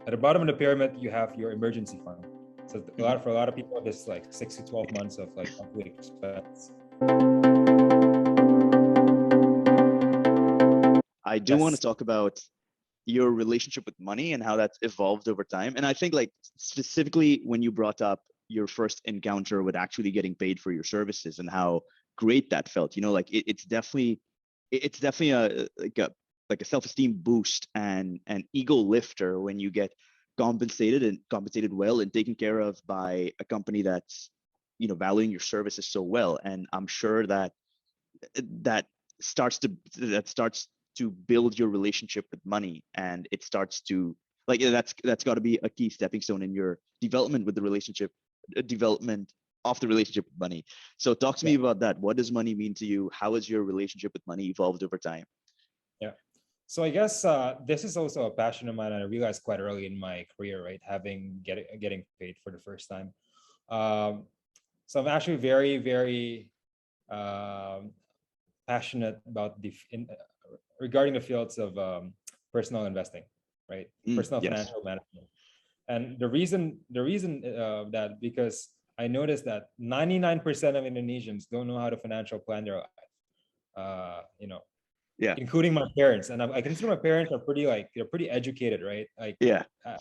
At the bottom of the pyramid, you have your emergency fund. So for a lot of people, this is like 6 to 12 months of like monthly expense. I do want to Yes. talk about your relationship with money and how that's evolved over time. And I think like specifically when you brought up your first encounter with actually getting paid for your services and how great that felt, like it's definitely a self-esteem boost and an ego lifter when you get compensated well and taken care of by a company that's valuing your services so well. And I'm sure that that starts to build your relationship with money, and it starts to like that's got to be a key stepping stone in your development with the relationship development of the relationship with money. So talk to me Yeah. about that. What does money mean to you? How has your relationship with money evolved over time? Yeah. So I guess this is also a passion of mine, and I realized quite early in my career, right, getting paid for the first time. Um, so I'm actually very, very um, passionate about regarding the fields of personal investing, right, personal Yes. financial management. And the reason that because I noticed that 99% of Indonesians don't know how to financial plan their life. Uh, you know, Yeah. including my parents, and I consider my parents are they're pretty educated, right? Like Yeah. uh,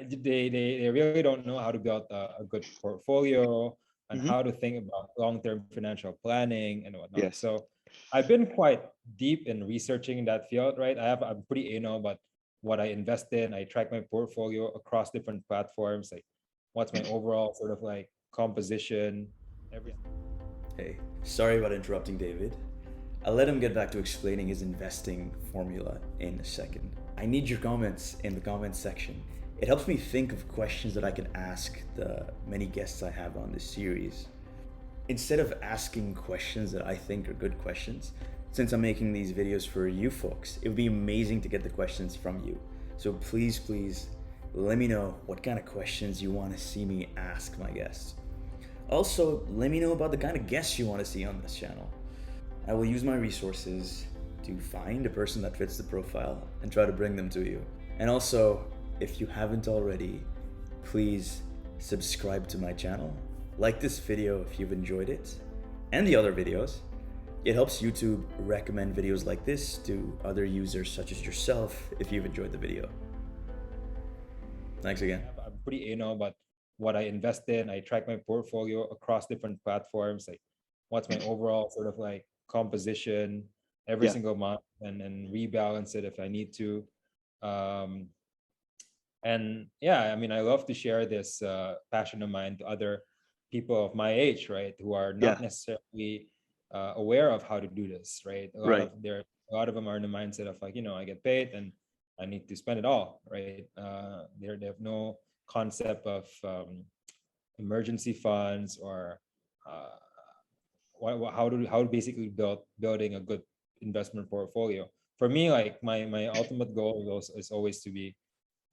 they really don't know how to build a good portfolio and Hmm. how to think about long-term financial planning and whatnot. Yes. So I've been quite deep in researching in that field, right? I'm pretty anal about what I invest in. I track my portfolio across different platforms, like what's my overall sort of like composition, everything. Hey, sorry about interrupting David. I'll let him get back to explaining his investing formula in a second. I need your comments in the comments section. It helps me think of questions that I can ask the many guests I have on this series. Instead of asking questions that I think are good questions, since I'm making these videos for you folks, it would be amazing to get the questions from you. So please, let me know what kind of questions you want to see me ask my guests. Also, let me know about the kind of guests you want to see on this channel. I will use my resources to find a person that fits the profile and try to bring them to you. And also, if you haven't already, please subscribe to my channel, like this video if you've enjoyed it, and the other videos. It helps YouTube recommend videos like this to other users such as yourself if you've enjoyed the video. Thanks again. I'm pretty anal about what I invest in. I track my portfolio across different platforms, like what's my overall sort of like composition every Yeah. single month, and rebalance it if I need to. Um, and yeah, I mean, I love to share this passion of mine to other people of my age, right, who are Yeah. not necessarily aware of how to do this, right? Right. A lot of them are in the mindset of like, I get paid and I need to spend it all, right? They have no concept of emergency funds or uh, how to basically building a good investment portfolio. For me, like my ultimate goal is always to be,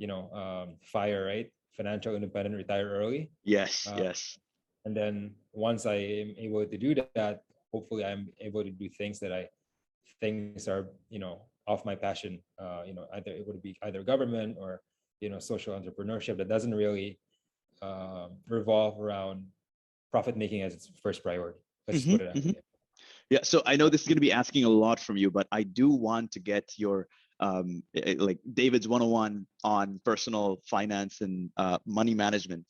FIRE, right? Financial independent, retire early. Yes. Uh, Yes. and then once I am able to do that, hopefully I'm able to do things that I things are, off my passion. Either it would be either government or, social entrepreneurship that doesn't really revolve around profit making as its first priority. Let's just Hmm. put it that Hmm. way. Yeah, so I know this is going to be asking a lot from you, but I do want to get your like David's 101 on personal finance and money management.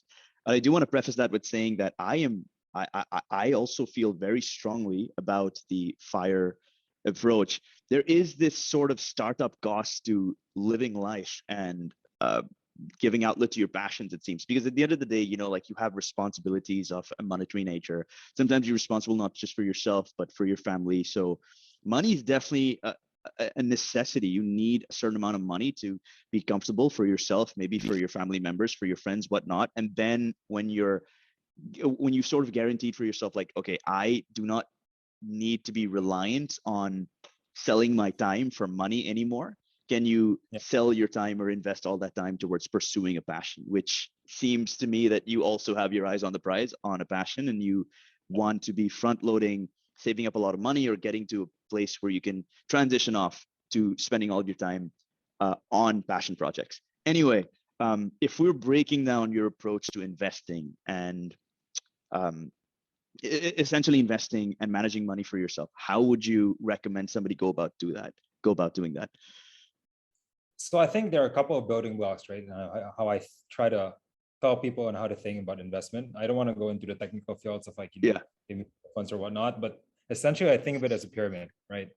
I do want to preface that with saying that I also feel very strongly about the FIRE approach. There is this sort of startup cost to living life and giving outlet to your passions, it seems, because at the end of the day, like you have responsibilities of a monetary nature. Sometimes you're responsible not just for yourself but for your family. So money is definitely a necessity. You need a certain amount of money to be comfortable for yourself, maybe for your family members, for your friends, whatnot. And then when you sort of guaranteed for yourself, like, okay, I do not need to be reliant on selling my time for money anymore. Can you Yeah. sell your time or invest all that time towards pursuing a passion, which seems to me that you also have your eyes on the prize on a passion, and you want to be front loading, saving up a lot of money, or getting to a place where you can transition off to spending all of your time on passion projects. Anyway, if we're breaking down your approach to investing and essentially investing and managing money for yourself, how would you recommend somebody go about doing that? So I think there are a couple of building blocks, right? How I try to tell people on how to think about investment. I don't want to go into the technical fields of like, Yeah. funds or whatnot, but essentially I think of it as a pyramid, right?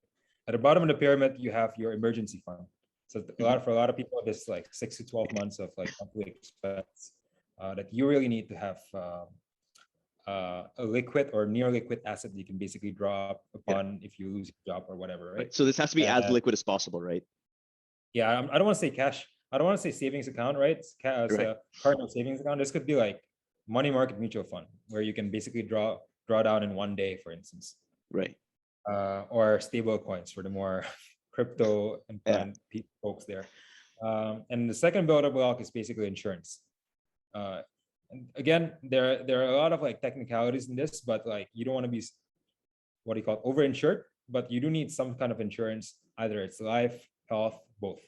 At the bottom of the pyramid, you have your emergency fund. So for a lot of people, this like 6 to 12 months of like monthly expense that you really need to have a liquid or near liquid asset that you can basically draw up upon if you lose your job or whatever, right? So this has to be as liquid as possible, right? Yeah, I don't want to say cash. I don't want to say savings account, right? It's a cardinal savings account. This could be like money market mutual fund where you can basically draw down in one day, for instance. Right. Or stable coins for the more crypto and folks there. And the second building block is basically insurance. And again, there are a lot of like technicalities in this, but like you don't want to be overinsured, but you do need some kind of insurance. Either it's life, health, both.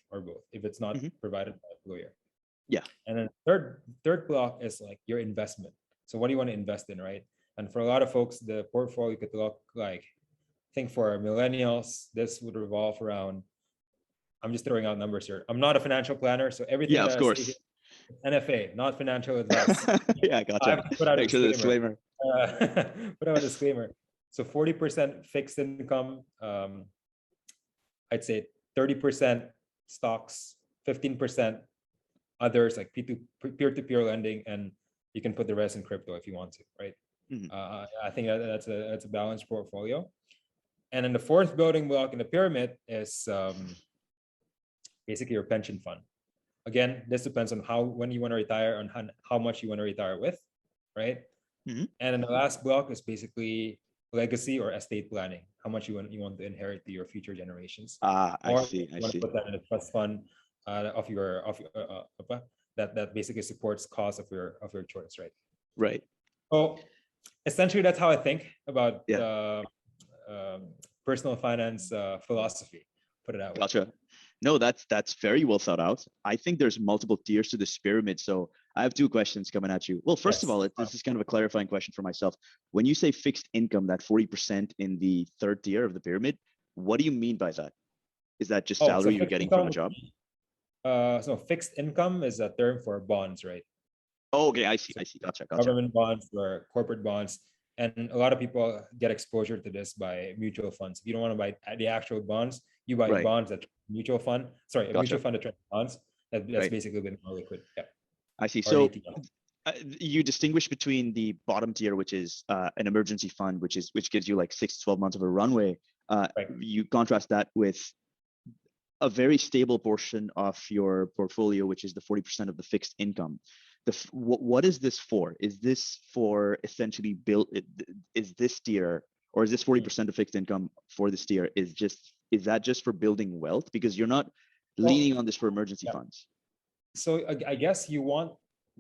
If it's not provided by a lawyer. Yeah. And then third block is like your investment. So what do you want to invest in, right? And for a lot of folks, the portfolio could look like, I think for millennials, this would revolve around, I'm just throwing out numbers here. I'm not a financial planner, so everything of course. NFA, not financial advice. Yeah, gotcha. Put out a disclaimer. Put out a disclaimer. So 40% fixed income, I'd say 30% stocks, 15% others like peer-to-peer lending, and you can put the rest in crypto if you want to, right? I think that's a balanced portfolio. And then the fourth building block in the pyramid is basically your pension fund. Again, this depends on when you want to retire and how much you want to retire with, right? And then the last block is basically legacy or estate planning. How much you want to inherit to your future generations. I see. Put that in a trust fund that basically supports cause of your choice, right? Right. So essentially, that's how I think about personal finance philosophy. Put it out. Gotcha. No, that's very well thought out. I think there's multiple tiers to this pyramid. So I have two questions coming at you. Well, first of all, this is kind of a clarifying question for myself. When you say fixed income, that 40% in the third tier of the pyramid, what do you mean by that? Is that just salary you're getting from a job? So fixed income is a term for bonds, right? Oh, okay, I see. Gotcha. Government bonds or corporate bonds. And a lot of people get exposure to this by mutual funds. If you don't want to buy the actual bonds, you buy bonds that mutual fund. Sorry, a mutual fund that trades bonds. That's basically been more liquid. Yeah. I see. So you distinguish between the bottom tier, which is an emergency fund, which gives you like 6 to 12 months of a runway. You contrast that with a very stable portion of your portfolio, which is the 40% of the fixed income. What is this for? Is this for essentially is this tier, or is this 40% of fixed income for this tier is that just for building wealth? Because you're not leaning on this for emergency funds. So I guess you want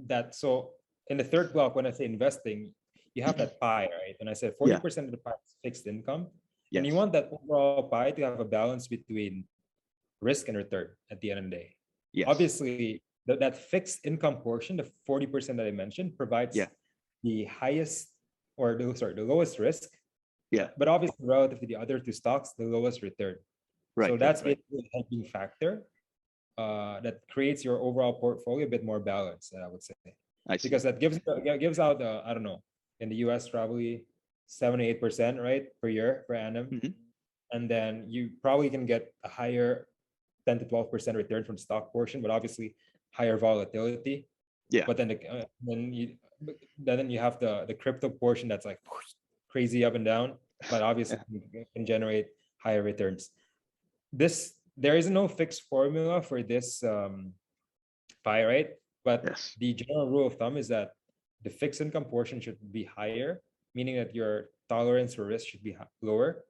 that. So in the third block, when I say investing, you have that pie, right? And I said 40% of the pie is fixed income. And you want that overall pie to have a balance between risk and return at the end of the day. Obviously, that fixed income portion, the 40% that I mentioned, provides the highest or the lowest risk. But obviously, relative to the other two stocks, the lowest return. So that's basically a hedging factor that creates your overall portfolio a bit more balanced, I would say. Because that gives out, I don't know, in the US, probably 7 to 8%, right, per annum. And then you probably can get a higher 10 to 12% return from stock portion, but obviously higher volatility. But then then you have the crypto portion that's like crazy up and down, but obviously can generate higher returns. There is no fixed formula for this pie, right? But the general rule of thumb is that the fixed income portion should be higher, meaning that your tolerance for risk should be lower.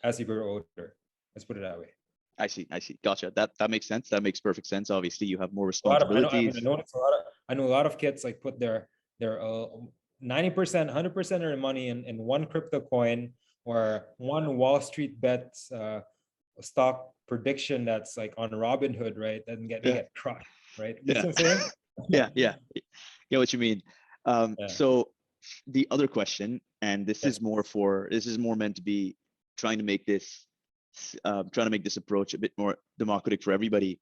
As you grow older. Let's put it that way. I see. Gotcha. That makes sense. That makes perfect sense. Obviously, you have more responsibilities. I know a lot of kids like put their 90%, 100% of their money in one crypto coin or one Wall Street bet stock prediction that's like on Robinhood, right? And get crushed. right? You see what I'm saying? Yeah. Get what you mean. Yeah. So the other question, and this Yes. is more meant to be trying to make this approach a bit more democratic for everybody.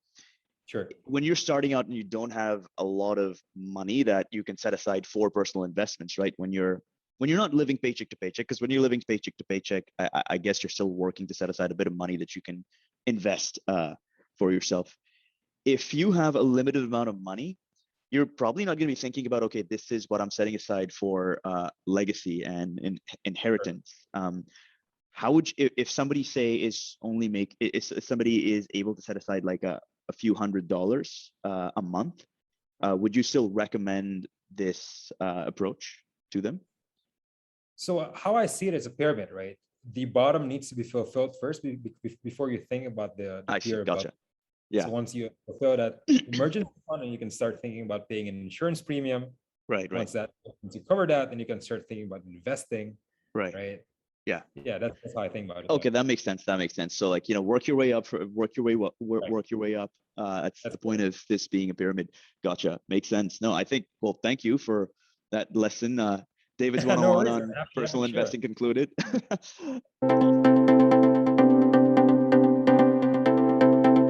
Sure. When you're starting out and you don't have a lot of money that you can set aside for personal investments, right? When you're not living paycheck to paycheck, because when you're living paycheck to paycheck, I guess you're still working to set aside a bit of money that you can invest for yourself. If you have a limited amount of money, you're probably not going to be thinking about, okay, this is what I'm setting aside for legacy and inheritance. How would you, if somebody say is only make if somebody is able to set aside like a few $100 a month, would you still recommend this approach to them? So how I see it is a pyramid, right? The bottom needs to be fulfilled first before you think about the I see. tier above. Gotcha. Yeah. So once you fulfill that emergency fund, and you can start thinking about paying an insurance premium. Right. Once you cover that, then you can start thinking about investing. Right. Right. Yeah. Yeah, that's how I think about it. Okay, that makes sense. So like, work your way up, work your way up. That's the point of this being a pyramid. Gotcha. Makes sense. No, I think, well, thank you for that lesson. David's 101 No worries, on I'm happy personal to share. investing concluded.